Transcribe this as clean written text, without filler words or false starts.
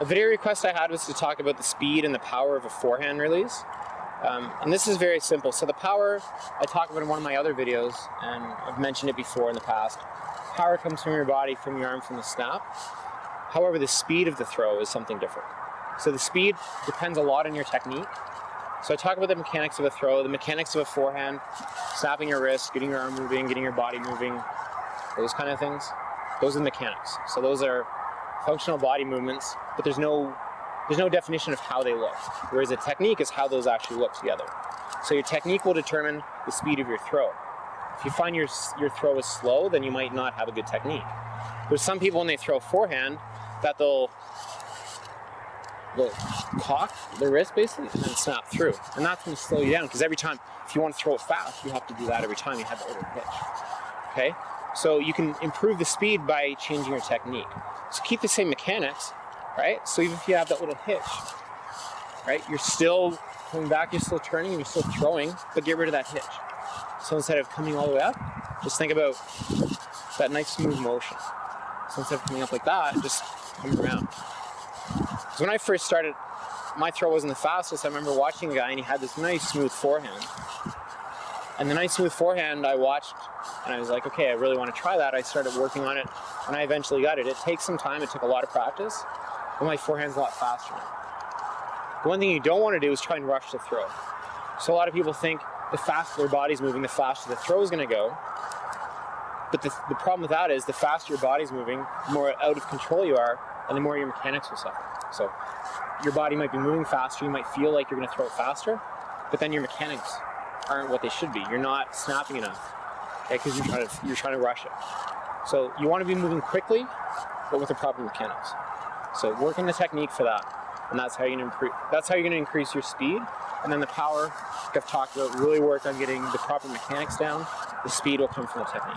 A video request I had was to talk about the speed and the power of a forehand release. And this is very simple. So the power, I talk about in one of my other videos, and I've mentioned it before in the past. Power comes from your body, from your arm, from the snap. However, the speed of the throw is something different. So the speed depends a lot on your technique. So I talk about the mechanics of a throw, the mechanics of a forehand, snapping your wrist, getting your arm moving, getting your body moving, those kind of things. Those are the mechanics. So those are functional body movements, but there's no definition of how they look. Whereas a technique is how those actually look together. So your technique will determine the speed of your throw. If you find your throw is slow, then you might not have a good technique. There's some people when they throw forehand that they'll cock their wrist basically and then snap through. And that's going to slow you down because every time, if you want to throw it fast, you have to do that every time. You have that little hitch. Okay? So you can improve the speed by changing your technique. So keep the same mechanics, right? So even if you have that little hitch, right? You're still coming back, you're still turning, and you're still throwing, but get rid of that hitch. So instead of coming all the way up, just think about that nice smooth motion. So instead of coming up like that, just coming around. So when I first started, my throw wasn't the fastest. I remember watching a guy and he had this nice smooth forehand. And the nice smooth forehand I watched and I was like, okay, I really want to try that. I started working on it and I eventually got it. It takes some time, it took a lot of practice, but my forehand's a lot faster now. The one thing you don't want to do is try and rush the throw. So a lot of people think the faster their body's moving, the faster the throw is going to go. But the problem with that is the faster your body's moving, the more out of control you are, and the more your mechanics will suffer. So your body might be moving faster, you might feel like you're going to throw it faster, but then your mechanics aren't what they should be. You're not snapping enough, okay, because you're trying to rush it. So you want to be moving quickly, but with the proper mechanics. So work on the technique for that, and that's how you're going to improve. That's how you're going to increase your speed, and then the power, like I've talked about, really work on getting the proper mechanics down. The speed will come from the technique.